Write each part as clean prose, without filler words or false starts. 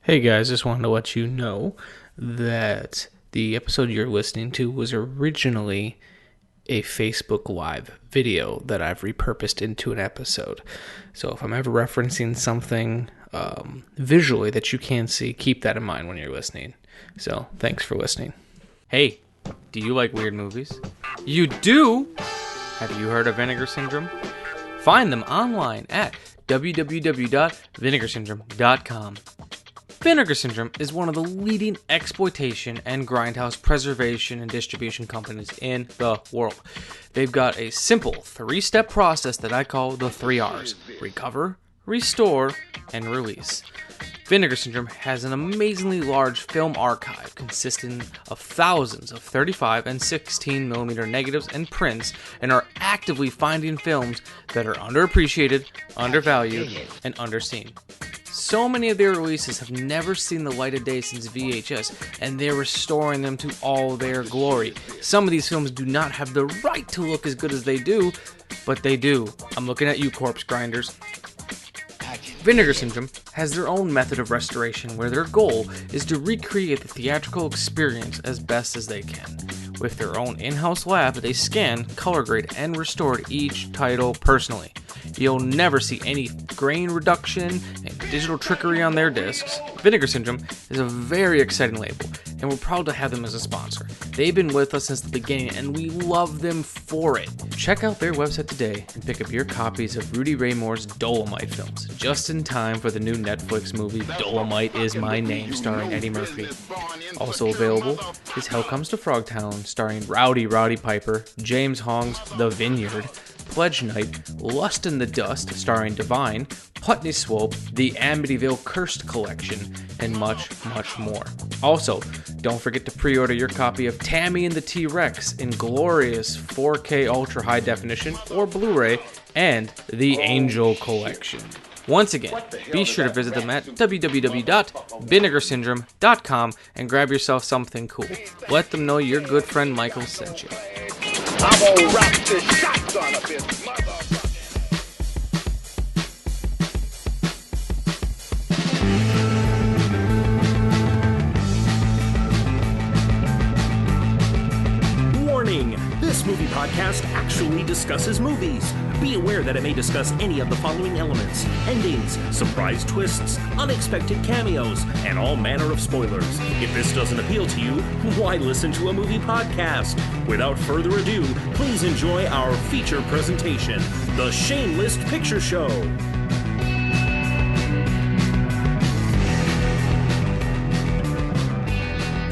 Hey guys, just wanted to let you know that the episode you're listening to was originally a Facebook Live video that I've repurposed into an episode. So if I'm ever referencing something visually that you can see, keep that in mind when you're listening. So thanks for listening. Hey, do you like weird movies? You do? Have you heard of Vinegar Syndrome? Find them online at www.vinegarsyndrome.com. Vinegar Syndrome is one of the leading exploitation and grindhouse preservation and distribution companies in the world. They've got a simple 3-step process that I call the 3 R's: recover, restore, and release. Vinegar Syndrome has an amazingly large film archive consisting of thousands of 35 and 16 millimeter negatives and prints, and are actively finding films that are underappreciated, undervalued, and underseen. So many of their releases have never seen the light of day since VHS, and they're restoring them to all their glory. Some of these films do not have the right to look as good as they do, but they do. I'm looking at you, corpse grinders. Vinegar Syndrome has their own method of restoration where their goal is to recreate the theatrical experience as best as they can. With their own in-house lab, they scan, color grade, and restore each title personally. You'll never see any grain reduction and digital trickery on their discs. Vinegar Syndrome is a very exciting label, and we're proud to have them as a sponsor. They've been with us since the beginning, and we love them for it. Check out their website today and pick up your copies of Rudy Ray Moore's Dolomite films, just in time for the new Netflix movie Dolomite Is My Name, starring Eddie Murphy. Also available is Hell Comes to Frogtown, starring Rowdy Roddy Piper, James Hong's The Vineyard, Pledge Night, Lust in the Dust, starring Divine, Putney Swope, the Amityville Cursed Collection, and much, much more. Also, don't forget to pre-order your copy of Tammy and the T-Rex in glorious 4K Ultra High Definition or Blu-ray, and the Angel Collection. Once again, be sure to visit them at www.vinegarsyndrome.com and grab yourself something cool. Let them know your good friend Michael sent you. I'm gonna rock this shotgun up his mother. Warning! This movie podcast actually discusses movies. Be aware that it may discuss any of the following elements: endings, surprise twists, unexpected cameos, and all manner of spoilers. If this doesn't appeal to you, why listen to a movie podcast? Without further ado, please enjoy our feature presentation, The Shameless Picture Show.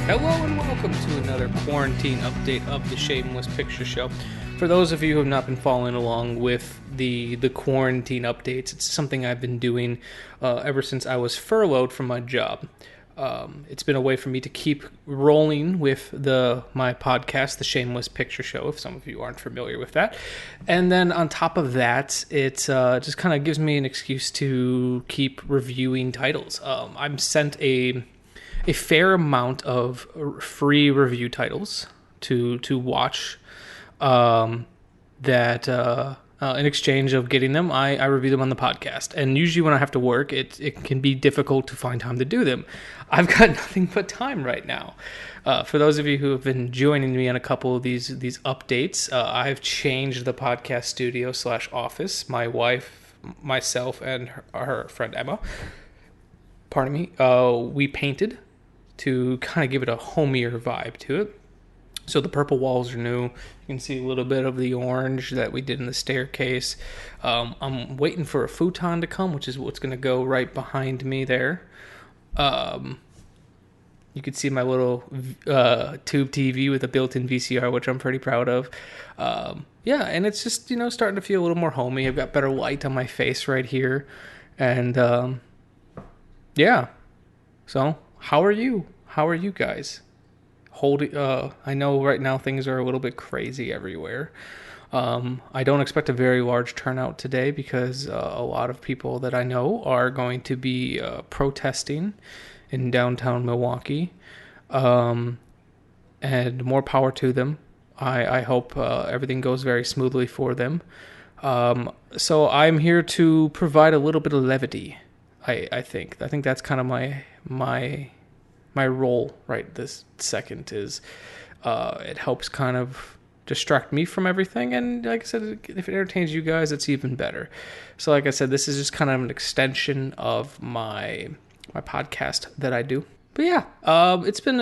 Hello and welcome to another quarantine update of the Shameless Picture Show. For those of you who have not been following along with the quarantine updates, it's something I've been doing ever since I was furloughed from my job. It's been a way for me to keep rolling with my podcast, The Shameless Picture Show, if some of you aren't familiar with that. And then on top of that, it just kind of gives me an excuse to keep reviewing titles. I'm sent a fair amount of free review titles to watch that in exchange of getting them, I review them on the podcast. And usually when I have to work, it can be difficult to find time to do them. I've got nothing but time right now. For those of you who have been joining me on a couple of these updates, I've changed the podcast studio / office. My wife, myself, and her friend Emma, pardon me, we painted to kind of give it a homier vibe to it. So the purple walls are new. You can see a little bit of the orange that we did in the staircase. I'm waiting for a futon to come, which is what's going to go right behind me there. You can see my little tube TV with a built-in VCR, which I'm pretty proud of. Yeah, and it's just, starting to feel a little more homey. I've got better light on my face right here. And, yeah. So, how are you? How are you guys? I know right now things are a little bit crazy everywhere. I don't expect a very large turnout today because a lot of people that I know are going to be protesting in downtown Milwaukee. And more power to them. I hope everything goes very smoothly for them. So I'm here to provide a little bit of levity. I think that's kind of my role right this second is it helps kind of distract me from everything, and like I said, if it entertains you guys, it's even better. So like I said, this is just kind of an extension of my podcast that I do. But yeah, it's been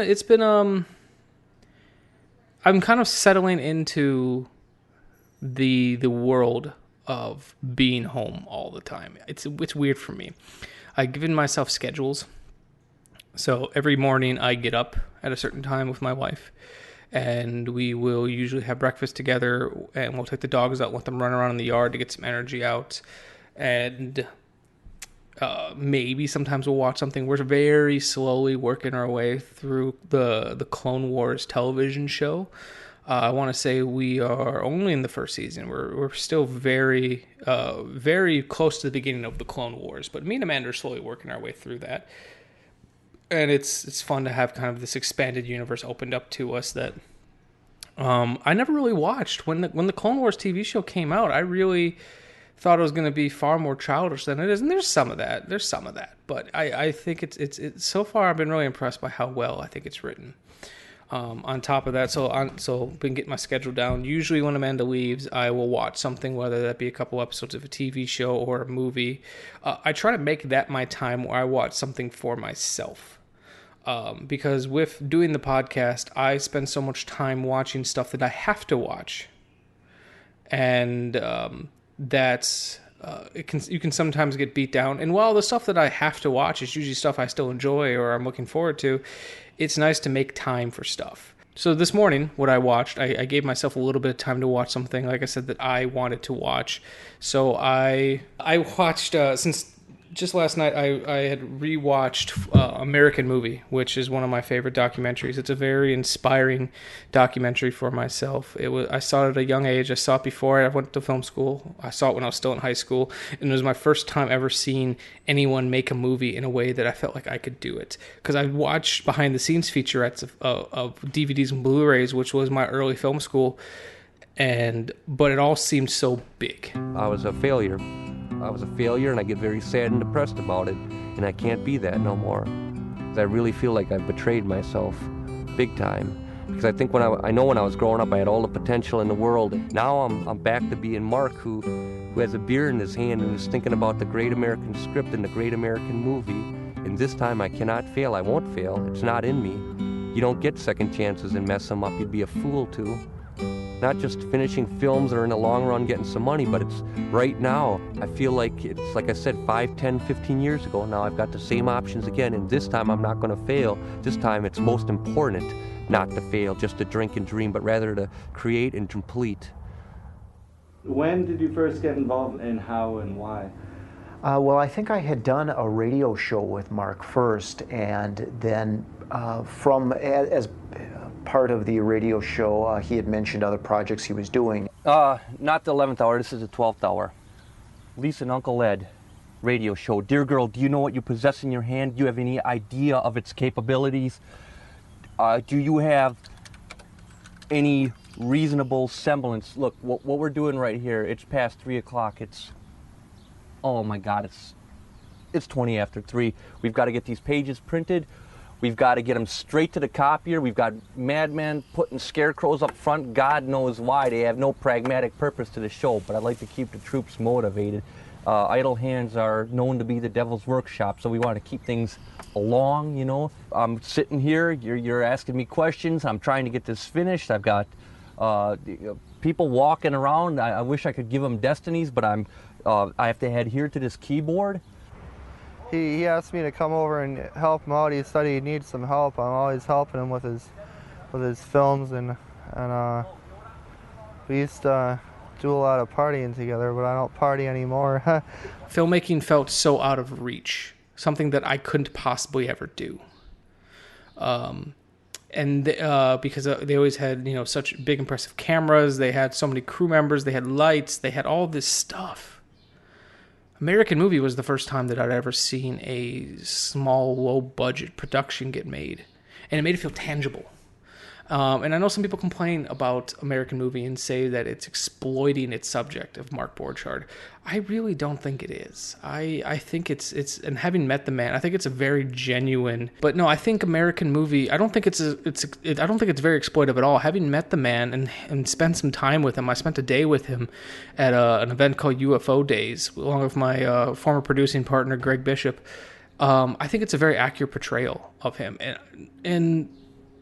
I'm kind of settling into the world of being home all the time. It's weird for me. I've given myself schedules. So every morning I get up at a certain time with my wife, and we will usually have breakfast together, and we'll take the dogs out, let them run around in the yard to get some energy out, and maybe sometimes we'll watch something. We're very slowly working our way through the Clone Wars television show. I want to say we are only in the first season. We're still very close to the beginning of the Clone Wars, but me and Amanda are slowly working our way through that. And it's fun to have kind of this expanded universe opened up to us that I never really watched. When the Clone Wars TV show came out, I really thought it was going to be far more childish than it is. And there's some of that. But I think it's so far I've been really impressed by how well I think it's written. On top of that, so been getting my schedule down. Usually when Amanda leaves, I will watch something, whether that be a couple episodes of a TV show or a movie. I try to make that my time where I watch something for myself. Because with doing the podcast, I spend so much time watching stuff that I have to watch, and that's you can sometimes get beat down. And while the stuff that I have to watch is usually stuff I still enjoy or I'm looking forward to, it's nice to make time for stuff. So this morning, what I watched, I gave myself a little bit of time to watch something, like I said, that I wanted to watch. So I watched since. Just last night, I had rewatched American Movie, which is one of my favorite documentaries. It's a very inspiring documentary for myself. I saw it at a young age. I saw it before I went to film school. I saw it when I was still in high school, and it was my first time ever seeing anyone make a movie in a way that I felt like I could do it. Because I watched behind-the-scenes featurettes of DVDs and Blu-rays, which was my early film school, but it all seemed so big. I was a failure, and I get very sad and depressed about it, and I can't be that no more. Because I really feel like I've betrayed myself big time. Because I think when I know when I was growing up, I had all the potential in the world. Now I'm back to being Mark, who has a beer in his hand and is thinking about the great American script and the great American movie. And this time I cannot fail. I won't fail. It's not in me. You don't get second chances and mess them up. You'd be a fool to. Not just finishing films or in the long run getting some money, but it's right now. I feel like it's, like I said, 5, 10, 15 years ago. Now I've got the same options again, and this time I'm not going to fail. This time it's most important not to fail, just to drink and dream, but rather to create and complete. When did you first get involved, and how and why? Well, I think I had done a radio show with Mark first, and then as part of the radio show, he had mentioned other projects he was doing. Not the 11th hour, this is the 12th hour. Lisa and Uncle Ed, radio show. Dear girl, do you know what you possess in your hand? Do you have any idea of its capabilities? Do you have any reasonable semblance? Look, what we're doing right here, it's past 3 o'clock. Oh my God, it's 20 after 3. We've got to get these pages printed. We've got to get them straight to the copier. We've got madmen putting scarecrows up front. God knows why. They have no pragmatic purpose to the show, but I'd like to keep the troops motivated. Idle hands are known to be the devil's workshop, so we want to keep things along, you know. I'm sitting here, you're asking me questions. I'm trying to get this finished. I've got people walking around. I wish I could give them destinies, but I have to adhere to this keyboard. He asked me to come over and help him out. He said he needs some help. I'm always helping him with his films, and we used to do a lot of partying together, but I don't party anymore. Filmmaking felt so out of reach, something that I couldn't possibly ever do. Because they always had, such big impressive cameras, they had so many crew members, they had lights, they had all this stuff. American Movie was the first time that I'd ever seen a small, low-budget production get made. And it made it feel tangible. And I know some people complain about American Movie and say that it's exploiting its subject of Mark Borchardt. I really don't think it is. I think it's and having met the man, I think it's a very genuine. But no, I think American Movie. I don't think I don't think it's very exploitive at all. Having met the man and spent some time with him, I spent a day with him at an event called UFO Days, along with my former producing partner Greg Bishop. I think it's a very accurate portrayal of him, and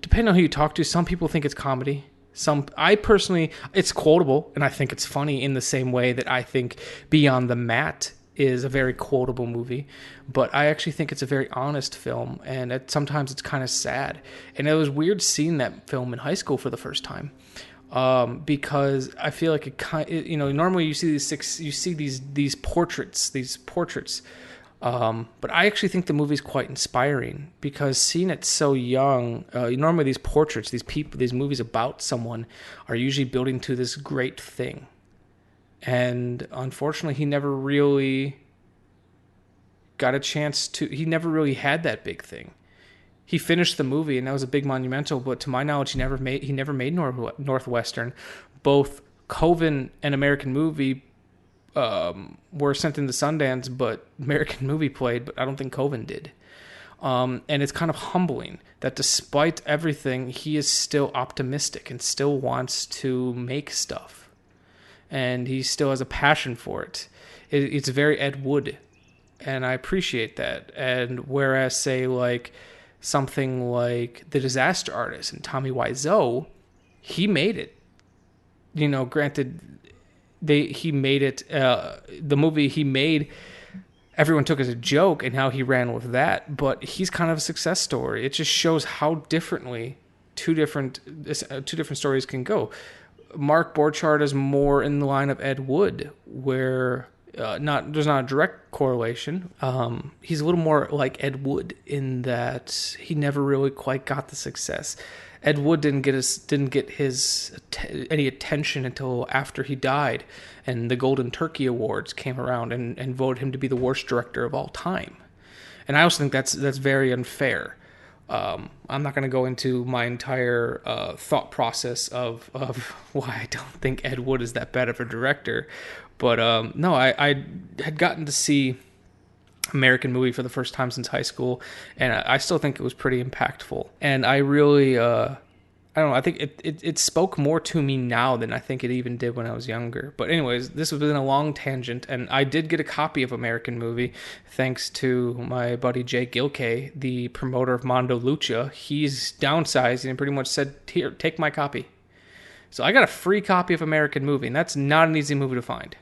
depending on who you talk to, some people think it's comedy. I personally, it's quotable, and I think it's funny in the same way that I think Beyond the Mat is a very quotable movie. But I actually think it's a very honest film, and sometimes it's kind of sad. And it was weird seeing that film in high school for the first time, because I feel like normally you see these portraits. But I actually think the movie's quite inspiring, because seeing it so young, normally these portraits, these movies about someone are usually building to this great thing. And unfortunately, he never really got a chance he never really had that big thing. He finished the movie, and that was a big monumental, but to my knowledge, he never made Northwestern. Both Coven and American Movie were sent into Sundance, but American Movie played, but I don't think Coven did. And it's kind of humbling that despite everything, he is still optimistic and still wants to make stuff. And he still has a passion for it. It's very Ed Wood, and I appreciate that. And whereas, say, like something like The Disaster Artist and Tommy Wiseau, he made it. Granted, he made it. The movie he made, everyone took as a joke, and how he ran with that. But he's kind of a success story. It just shows how differently two different stories can go. Mark Borchardt is more in the line of Ed Wood, where there's not a direct correlation. He's a little more like Ed Wood in that he never really quite got the success. Ed Wood didn't get any attention until after he died, and the Golden Turkey Awards came around and voted him to be the worst director of all time. And I also think that's very unfair. I'm not going to go into my entire thought process of why I don't think Ed Wood is that bad of a director, but no, I had gotten to see American Movie for the first time since high school, and I still think it was pretty impactful. And I really, I don't know, I think it spoke more to me now than I think it even did when I was younger. But anyways, this has been a long tangent, and I did get a copy of American Movie thanks to my buddy Jay Gilkay, the promoter of Mondo Lucha. He's downsizing and pretty much said, "Here, take my copy." So I got a free copy of American Movie, and that's not an easy movie to find.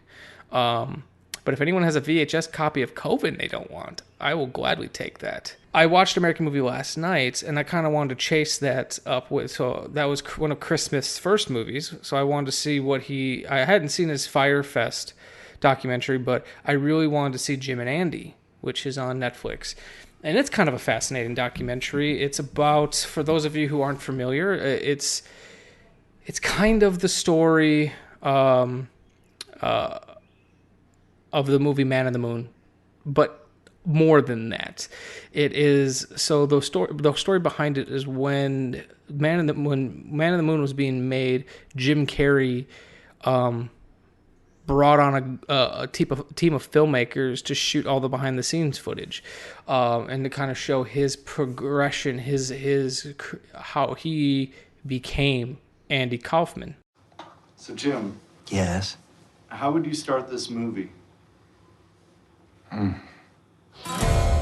But if anyone has a VHS copy of Coven they don't want, I will gladly take that. I watched American Movie last night, and I kind of wanted to chase that up with. So that was one of Chris Smith's first movies. So I wanted to see I hadn't seen his Fyre Fest documentary, but I really wanted to see Jim and Andy, which is on Netflix. And it's kind of a fascinating documentary. It's about, for those of you who aren't familiar, it's kind of the story of the movie Man in the Moon, but more than that. It is, so the story behind it is when Man in the Moon was being made, Jim Carrey brought on a team of filmmakers to shoot all the behind the scenes footage, and to kind of show his progression, his how he became Andy Kaufman. So Jim, Yes. how would you start this movie?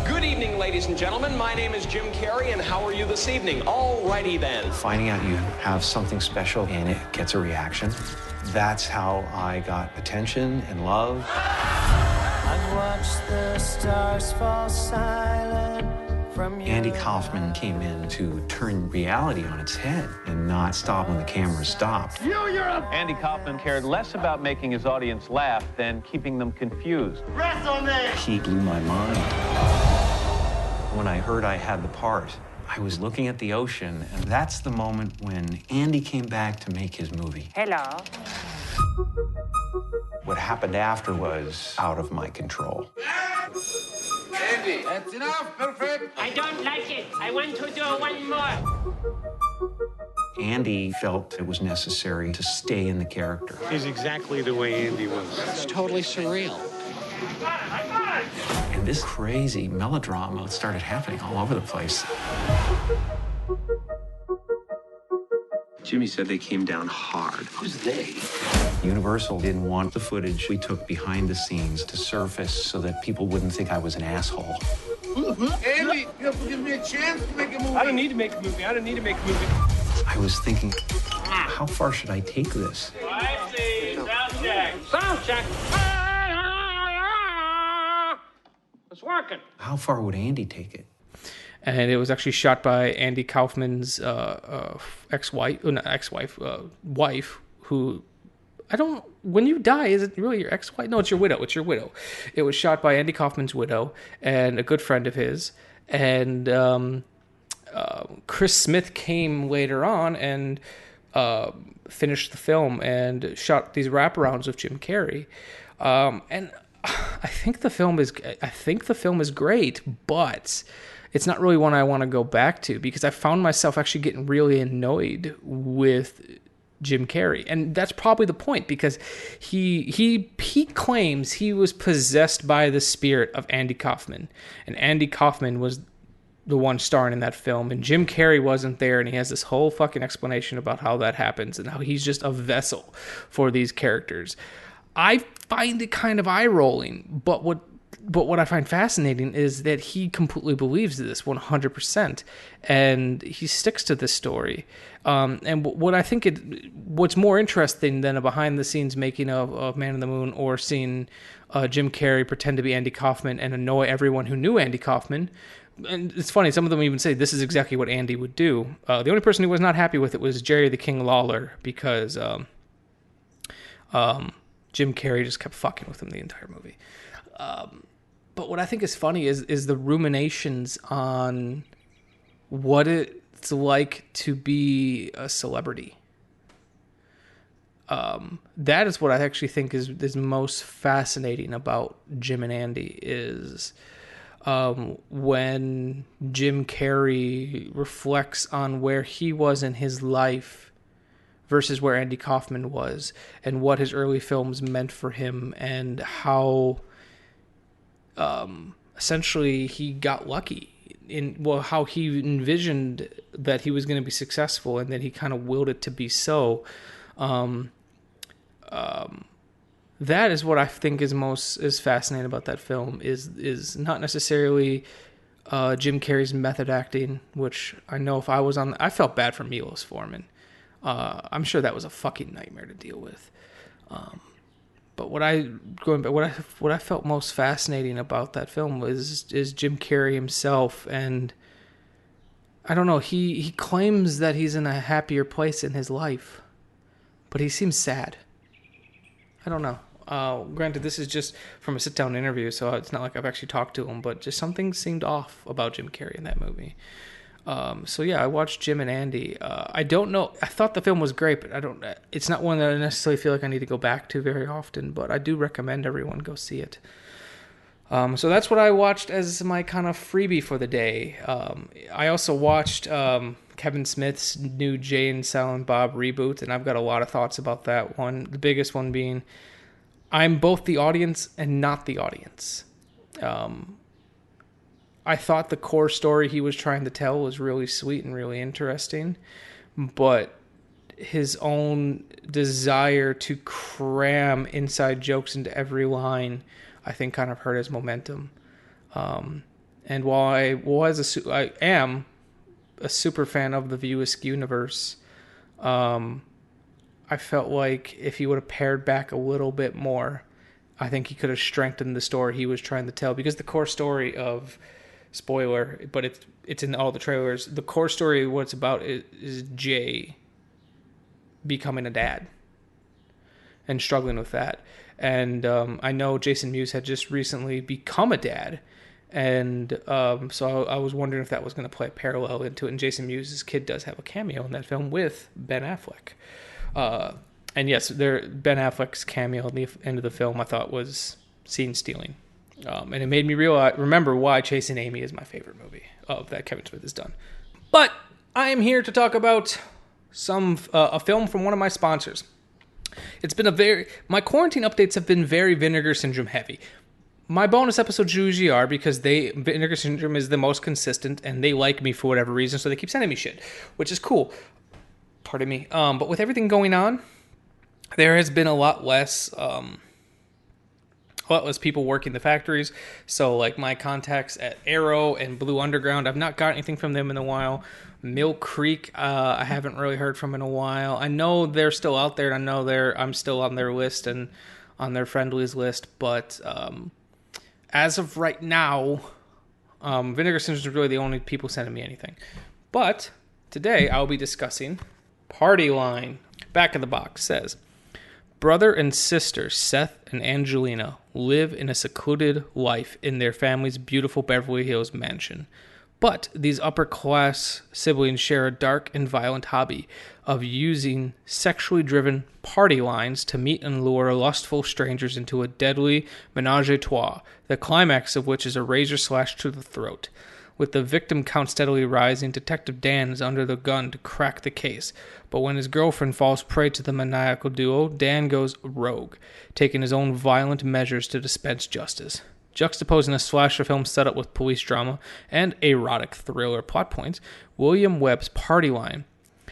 Good evening, ladies and gentlemen. My name is Jim Carrey, and how are you this evening? Alrighty then. Finding out you have something special and it gets a reaction. That's how I got attention and love. I've watched the stars fall silent from Andy Kaufman came in to turn reality on its head and not stop when the camera stopped. Andy Kaufman cared less about making his audience laugh than keeping them confused. He blew my mind. When I heard I had the part, I was looking at the ocean, and that's the moment when Andy came back to make his movie. Hello. What happened after was out of my control. Andy, that's enough, perfect. I don't like it. I want to do one more. Andy felt it was necessary to stay in the character. He's exactly the way Andy was. It's totally surreal. And this crazy melodrama started happening all over the place. Jimmy said they came down hard. Who's they? Universal didn't want the footage we took behind the scenes to surface so that people wouldn't think I was an asshole. Andy, you have to give me a chance to make a movie. I don't need to make a movie. I don't need to make a movie. I was thinking, how far should I take this? I see. Sound check. Sound check. It's working. How far would Andy take it? And it was actually shot by Andy Kaufman's wife, who, when you die, is it really your ex-wife? No, it's your widow. It's your widow. It was shot by Andy Kaufman's widow and a good friend of his. And Chris Smith came later on and finished the film and shot these wraparounds with Jim Carrey. And I think the film is great, but it's not really one I want to go back to because I found myself actually getting really annoyed with Jim Carrey. And that's probably the point because he claims he was possessed by the spirit of Andy Kaufman. And Andy Kaufman was the one starring in that film. And Jim Carrey wasn't there. And he has this whole fucking explanation about how that happens and how he's just a vessel for these characters. I find it kind of eye-rolling. But what I find fascinating is that he completely believes this 100%, and he sticks to this story. And what's more interesting than a behind-the-scenes making of Man on the Moon or seeing Jim Carrey pretend to be Andy Kaufman and annoy everyone who knew Andy Kaufman. And it's funny, some of them even say this is exactly what Andy would do. The only person who was not happy with it was Jerry the King Lawler because Jim Carrey just kept fucking with him the entire movie. But what I think is funny is the ruminations on what it's like to be a celebrity. That is what I actually think is most fascinating about Jim and Andy is when Jim Carrey reflects on where he was in his life versus where Andy Kaufman was and what his early films meant for him and how essentially he got lucky in how he envisioned that he was going to be successful and then he kind of willed it to be so. That is what I think is fascinating about that film is not necessarily Jim Carrey's method acting, which I know if I was on, I felt bad for Milos Forman. I'm sure that was a fucking nightmare to deal with. But what I felt most fascinating about that film is Jim Carrey himself, and I don't know. He claims that he's in a happier place in his life, but he seems sad. I don't know. Granted, this is just from a sit-down interview, so it's not like I've actually talked to him, but just something seemed off about Jim Carrey in that movie. So yeah, I watched Jim and Andy. I don't know. I thought the film was great, but it's not one that I necessarily feel like I need to go back to very often, but I do recommend everyone go see it. So that's what I watched as my kind of freebie for the day. I also watched Kevin Smith's new Jay and Silent Bob reboot, and I've got a lot of thoughts about that one. The biggest one being, I'm both the audience and not the audience. I thought the core story he was trying to tell was really sweet and really interesting, but his own desire to cram inside jokes into every line, I think, kind of hurt his momentum. And while I am a super fan of the View Askew universe, I felt like if he would have pared back a little bit more, I think he could have strengthened the story he was trying to tell. Because the core story of, spoiler, but it's in all the trailers, the core story, what it's about is Jay becoming a dad and struggling with that. And I know Jason Mewes had just recently become a dad, and so I was wondering if that was going to play a parallel into it. And Jason Mewes' kid does have a cameo in that film with Ben Affleck. And yes, Ben Affleck's cameo at the end of the film I thought was scene stealing. And it made me remember why Chasing Amy is my favorite movie that Kevin Smith has done. But I am here to talk about a film from one of my sponsors. It's been my quarantine updates have been very Vinegar Syndrome heavy. My bonus episodes usually are because Vinegar Syndrome is the most consistent and they like me for whatever reason, so they keep sending me shit, which is cool. Pardon me. But with everything going on, there has been a lot less people working the factories. So like my contacts at Arrow and Blue Underground, I've not got anything from them in a while. Mill Creek, I haven't really heard from in a while. I know they're still out there, and I know I'm still on their list and on their friendlies list, but as of right now, Vinegar Syndrome is really the only people sending me anything. But today I'll be discussing Party Line. Back of the box says, brother and sister Seth and Angelina live in a secluded life in their family's beautiful Beverly Hills mansion. But these upper-class siblings share a dark and violent hobby of using sexually driven party lines to meet and lure lustful strangers into a deadly menage-a-trois, the climax of which is a razor slash to the throat. With the victim count steadily rising, Detective Dan is under the gun to crack the case. But when his girlfriend falls prey to the maniacal duo, Dan goes rogue, taking his own violent measures to dispense justice. Juxtaposing a slasher film setup with police drama and erotic thriller plot points, William Webb's Party Line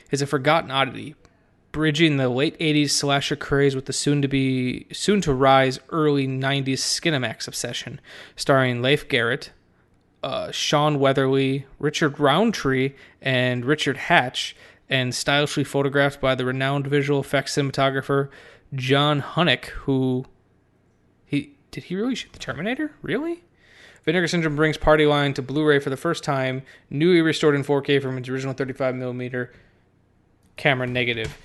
is a forgotten oddity, bridging the late 80s slasher craze with the soon-to-rise early 90s Skinamax obsession, starring Leif Garrett, Sean Weatherly, Richard Roundtree, and Richard Hatch, and stylishly photographed by the renowned visual effects cinematographer John Hunnick, who... Did he really shoot the Terminator? Really? Vinegar Syndrome brings Party Line to Blu-ray for the first time, newly restored in 4K from its original 35mm camera negative.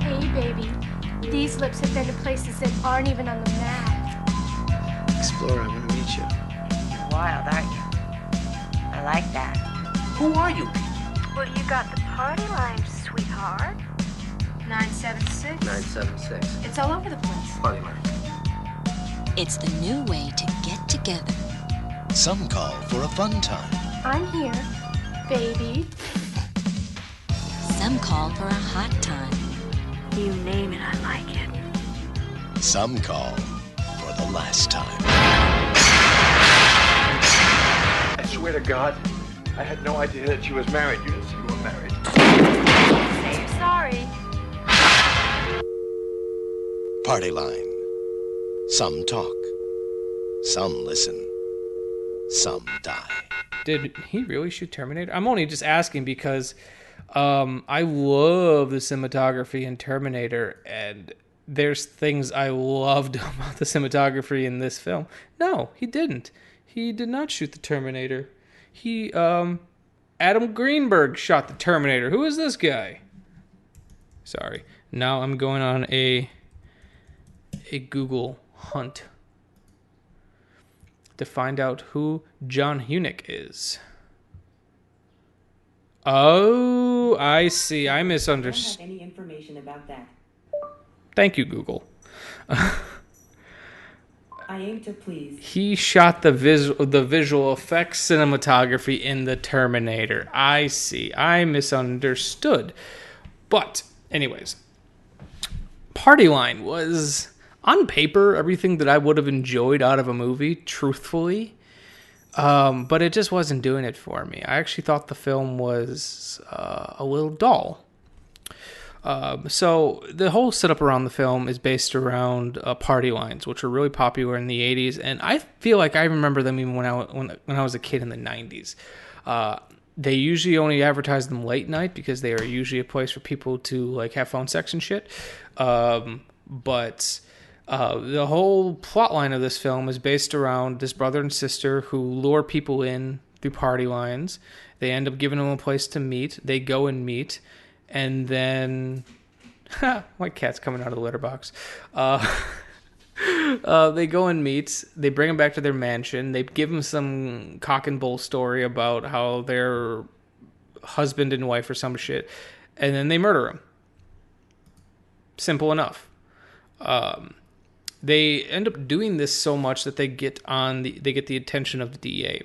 Hey, baby. These lips have been to places that aren't even on the map. Explorer, I want to meet you. You're wild, aren't you? I like that. Who are you? Well, you got the Party Line, sweetheart. 976. 976. It's all over the place. Party Line. It's the new way to get together. Some call for a fun time. I'm here, baby. Some call for a hot time. You name it, I like it. Some call for the last time. I swear to God, I had no idea that she was married. You didn't say you were married. Say you're sorry. Party Line. Some talk. Some listen. Some die. Did he really shoot Terminator? I'm only just asking because I love the cinematography in Terminator, and there's things I loved about the cinematography in this film. No, he didn't. He did not shoot the Terminator. Adam Greenberg shot the Terminator. Who is this guy? Sorry. Now I'm going on a Google hunt to find out who John Hunnick is. Oh, I see. I misunderstood. I don't have any information about that. Thank you, Google. I aim to please. He shot the visual effects cinematography in the Terminator. I see. I misunderstood. But, anyways, Party Line was, on paper, everything that I would have enjoyed out of a movie, truthfully. But it just wasn't doing it for me. I actually thought the film was a little dull. So the whole setup around the film is based around party lines, which were really popular in the 80s, and I feel like I remember them even when I was a kid in the 90s. They usually only advertise them late night because they are usually a place for people to like have phone sex and shit. But the whole plot line of this film is based around this brother and sister who lure people in through party lines. They end up giving them a place to meet. They go and meet. And then, my cat's coming out of the litter box. They go and meet. They bring him back to their mansion. They give him some cock and bull story about how their husband and wife or some shit. And then they murder him. Simple enough. They end up doing this so much that they get the attention of the DA.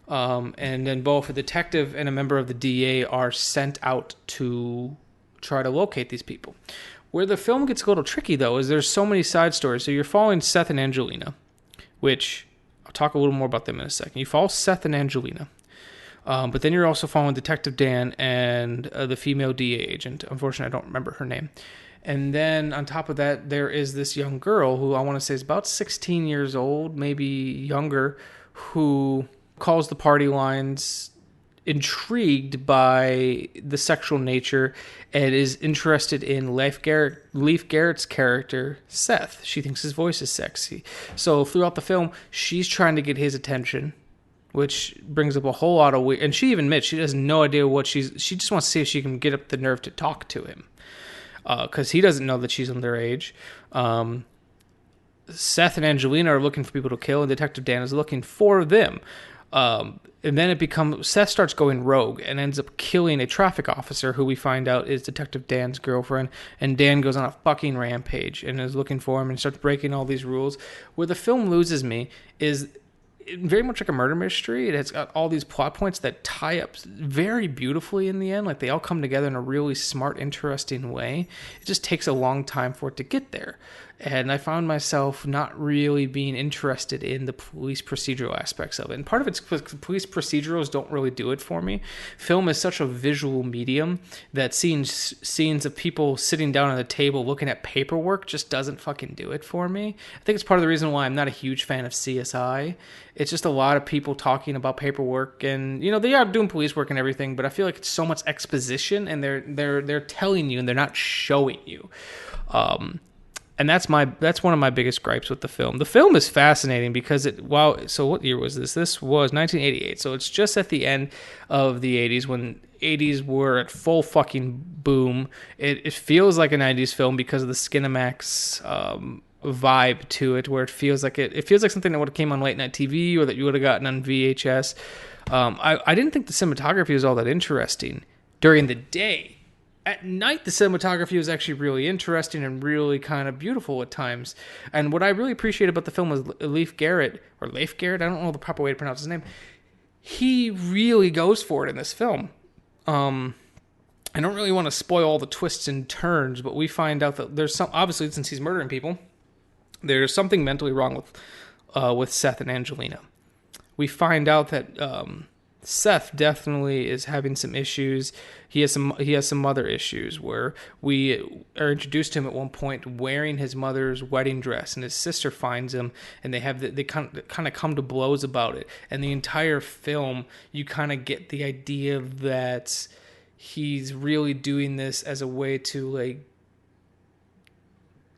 And then both a detective and a member of the DA are sent out to try to locate these people. Where the film gets a little tricky, though, is there's so many side stories. So you're following Seth and Angelina, which I'll talk a little more about them in a second. You follow Seth and Angelina. But then you're also following Detective Dan and the female DA agent. Unfortunately, I don't remember her name. And then on top of that, there is this young girl who I want to say is about 16 years old, maybe younger, who calls the party lines, intrigued by the sexual nature, and is interested in Leif Garrett's character, Seth. She thinks his voice is sexy. So throughout the film, she's trying to get his attention, which brings up a whole lot of weird. And she even admits she has no idea what she just wants to see if she can get up the nerve to talk to him, because he doesn't know that she's underage. Seth and Angelina are looking for people to kill, and Detective Dan is looking for them. And then Seth starts going rogue and ends up killing a traffic officer who we find out is Detective Dan's girlfriend. And Dan goes on a fucking rampage and is looking for him and starts breaking all these rules. Where the film loses me is very much like a murder mystery. It has got all these plot points that tie up very beautifully in the end. Like, they all come together in a really smart, interesting way. It just takes a long time for it to get there. And I found myself not really being interested in the police procedural aspects of it. And part of it's because police procedurals don't really do it for me. Film is such a visual medium that scenes of people sitting down at a table looking at paperwork just doesn't fucking do it for me. I think it's part of the reason why I'm not a huge fan of CSI. It's just a lot of people talking about paperwork, and they are doing police work and everything, but I feel like it's so much exposition, and they're telling you and they're not showing you. And that's one of my biggest gripes with the film. The film is fascinating because so what year was this? This was 1988. So it's just at the end of the 80s when 80s were at full fucking boom. It feels like a 90s film because of the Skinamax vibe to it, where it feels like something that would have came on late night TV or that you would have gotten on VHS. I didn't think the cinematography was all that interesting during the day. At night, the cinematography was actually really interesting and really kind of beautiful at times. And what I really appreciate about the film was Leif Garrett, I don't know the proper way to pronounce his name. He really goes for it in this film. I don't really want to spoil all the twists and turns, but we find out that there's obviously, since he's murdering people, there's something mentally wrong with Seth and Angelina. We find out that Seth definitely is having some issues. He has some mother issues where we are introduced to him at one point wearing his mother's wedding dress, and his sister finds him, and they kind of come to blows about it. And the entire film, you kind of get the idea that he's really doing this as a way to like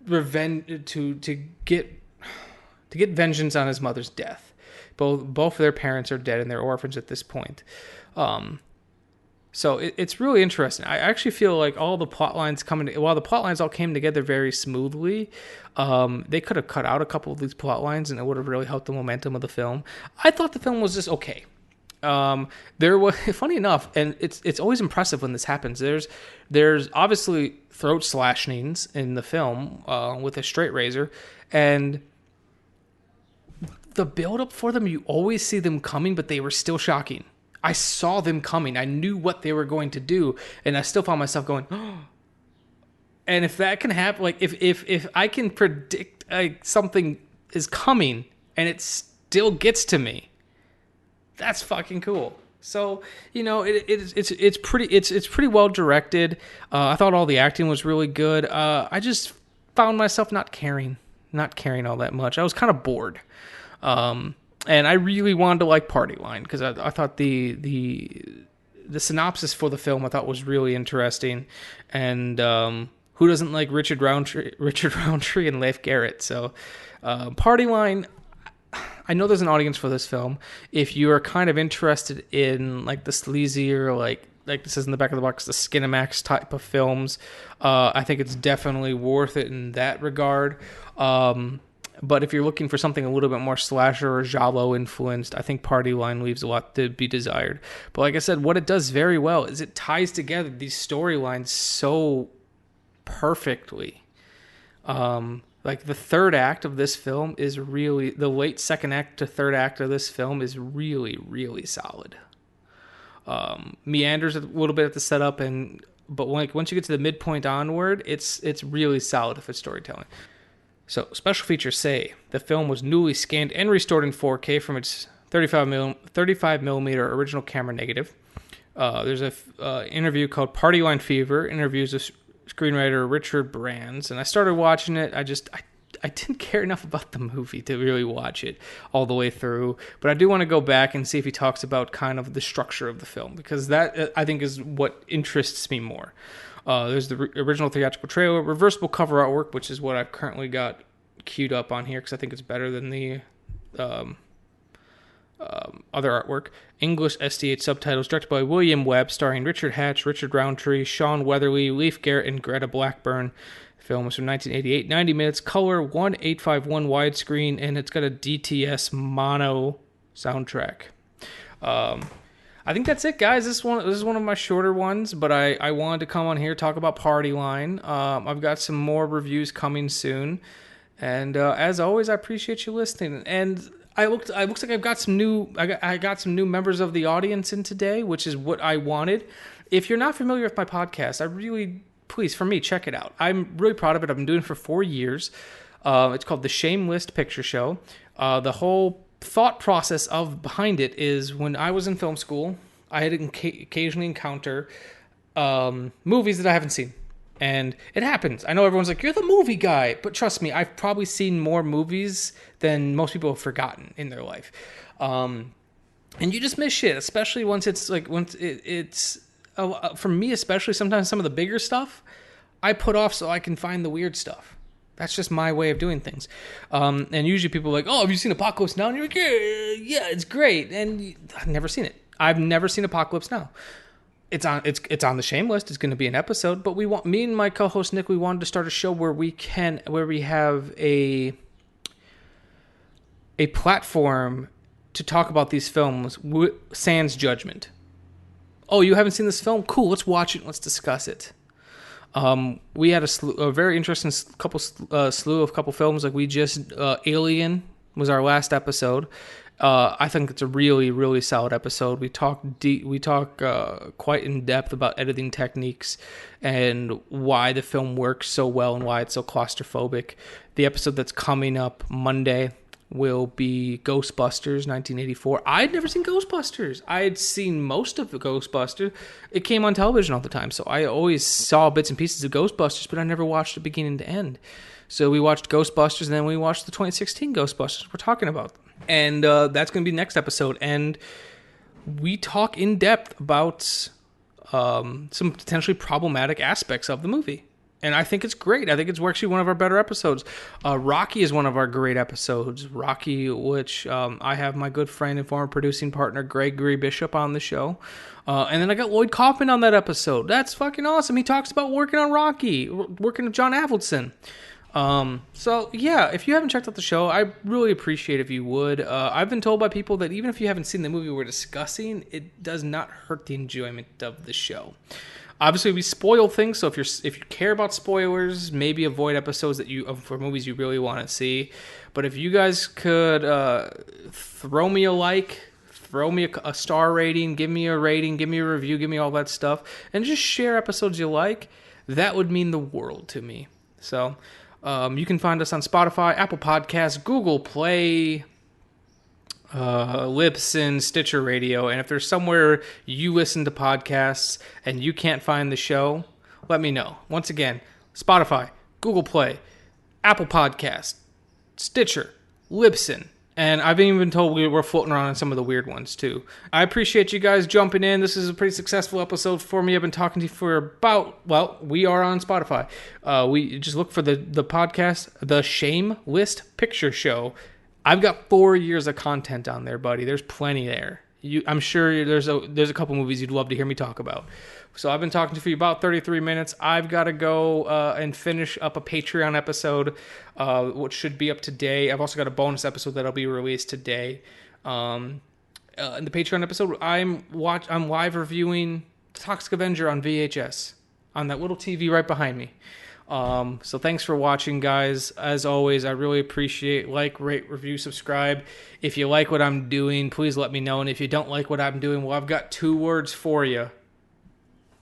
revenge, to get vengeance on his mother's death. Both of their parents are dead and they're orphans at this point. So it's really interesting. I actually feel like all the plot lines while the plot lines all came together very smoothly, they could have cut out a couple of these plot lines and it would have really helped the momentum of the film. I thought the film was just okay. There was, funny enough, and it's always impressive when this happens. There's obviously throat slashings in the film with a straight razor, and the build-up for them, you always see them coming, but they were still shocking. I saw them coming. I knew what they were going to do, and I still found myself going, oh. And if that can happen, like if I can predict something is coming and it still gets to me, that's fucking cool. So it's pretty well directed. I thought all the acting was really good. I just found myself not caring all that much. I was kind of bored. And I really wanted to like Party Line because I thought the synopsis for the film I thought was really interesting, and who doesn't like Richard Roundtree and Leif Garrett? So Party Line, I know there's an audience for this film. If you are kind of interested in like the sleazier, like this is in the back of the box, the Skinamax type of films, I think it's definitely worth it in that regard. But if you're looking for something a little bit more slasher or giallo influenced, I think Party Line leaves a lot to be desired. But like I said, what it does very well is it ties together these storylines so perfectly. Like, the third act of this film is really, the late second act to third act of this film is really, really solid. Meanders a little bit at the setup, but once you get to the midpoint onward, it's really solid if it's storytelling. So, special features say the film was newly scanned and restored in 4K from its 35 millimeter original camera negative. There's a interview called Party Line Fever, interviews with screenwriter Richard Brands, and I started watching it. I didn't care enough about the movie to really watch it all the way through, but I do want to go back and see if he talks about kind of the structure of the film, because that, I think, is what interests me more. There's the original theatrical trailer, reversible cover artwork, which is what I've currently got queued up on here because I think it's better than the other artwork. English SDH subtitles, directed by William Webb, starring Richard Hatch, Richard Roundtree, Sean Weatherly, Leif Garrett, and Greta Blackburn. The film was from 1988, 90 minutes, color 1.851 widescreen, and it's got a DTS mono soundtrack. I think that's it, guys. This is one of my shorter ones, but I wanted to come on here talk about Party Line. I've got some more reviews coming soon, and as always, I appreciate you listening. And I looks like I got some new members of the audience in today, which is what I wanted. If you're not familiar with my podcast, please, for me, check it out. I'm really proud of it. I've been doing it for 4 years. It's called The Shame List Picture Show. The whole thought process behind it is, when I was in film school, I had occasionally encounter movies that I haven't seen. And it happens. I know everyone's like, you're the movie guy. But trust me, I've probably seen more movies than most people have forgotten in their life. And you just miss shit, especially once it's for me, especially sometimes some of the bigger stuff I put off so I can find the weird stuff. That's just my way of doing things. And usually people are like, oh, have you seen Apocalypse Now? And you're like, yeah, it's great. And I've never seen it. I've never seen Apocalypse Now. It's on the Shame List. It's going to be an episode, but me and my co-host Nick, we wanted to start a show where we have a platform to talk about these films sans judgment. Oh, you haven't seen this film? Cool, let's watch it. Let's discuss it. We had a very interesting slew of couple films. Like, we just Alien was our last episode. I think it's a really, really solid episode. We talk quite in depth about editing techniques and why the film works so well and why it's so claustrophobic. The episode that's coming up Monday will be Ghostbusters 1984. I'd never seen Ghostbusters. I had seen most of the Ghostbusters. It came on television all the time, so I always saw bits and pieces of Ghostbusters, but I never watched it beginning to end. So we watched Ghostbusters, and then we watched the 2016 Ghostbusters. We're talking about them. And that's going to be next episode. And we talk in depth about some potentially problematic aspects of the movie. And I think it's great. I think it's actually one of our better episodes. Rocky is one of our great episodes. Rocky, which I have my good friend and former producing partner, Gregory Bishop, on the show. And then I got Lloyd Kaufman on that episode. That's fucking awesome. He talks about working on Rocky, working with John Avildsen. So yeah, if you haven't checked out the show, I really appreciate if you would. I've been told by people that even if you haven't seen the movie we're discussing, it does not hurt the enjoyment of the show. Obviously, we spoil things, so if you care about spoilers, maybe avoid episodes for movies you really want to see. But if you guys could throw me a like, throw me a star rating, give me a rating, give me a review, give me all that stuff, and just share episodes you like, that would mean the world to me. So you can find us on Spotify, Apple Podcasts, Google Play, Libsyn, Stitcher Radio, and if there's somewhere you listen to podcasts and you can't find the show, let me know. Once again, Spotify, Google Play, Apple Podcasts, Stitcher, Libsyn, and I've even been told we're floating around on some of the weird ones too. I appreciate you guys jumping in. This is a pretty successful episode for me. I've been talking to you for we are on Spotify. We just look for the podcast, The Shame List Picture Show. I've got 4 years of content on there, buddy. There's plenty there. I'm sure there's a couple movies you'd love to hear me talk about. So I've been talking to you for about 33 minutes. I've got to go and finish up a Patreon episode, which should be up today. I've also got a bonus episode that'll be released today. In the Patreon episode, I'm live reviewing Toxic Avenger on VHS on that little TV right behind me. So thanks for watching, guys. As always, I really appreciate rate, review, subscribe. If you like what I'm doing, please let me know. And if you don't like what I'm doing, well, I've got 2 words for you.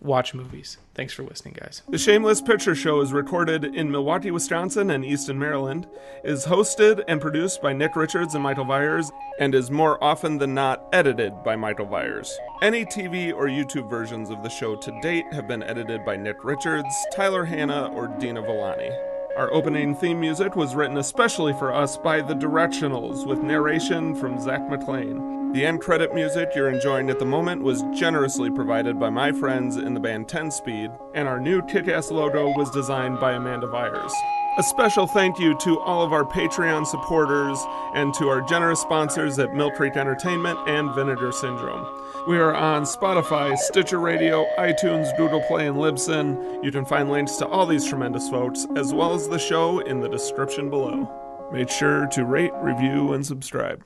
Watch movies. Thanks for listening, guys. The Shameless Picture Show is recorded in Milwaukee, Wisconsin and Easton, Maryland, is hosted and produced by Nick Richards and Michael Viers, and is more often than not edited by Michael Viers. Any TV or YouTube versions of the show to date have been edited by Nick Richards, Tyler Hanna, or Dina Villani. Our opening theme music was written especially for us by The Directionals, with narration from Zach McLean. The end credit music you're enjoying at the moment was generously provided by my friends in the band 10 Speed, and our new kick-ass logo was designed by Amanda Viers. A special thank you to all of our Patreon supporters and to our generous sponsors at Mill Creek Entertainment and Vinegar Syndrome. We are on Spotify, Stitcher Radio, iTunes, Google Play, and Libsyn. You can find links to all these tremendous folks, as well as the show, in the description below. Make sure to rate, review, and subscribe.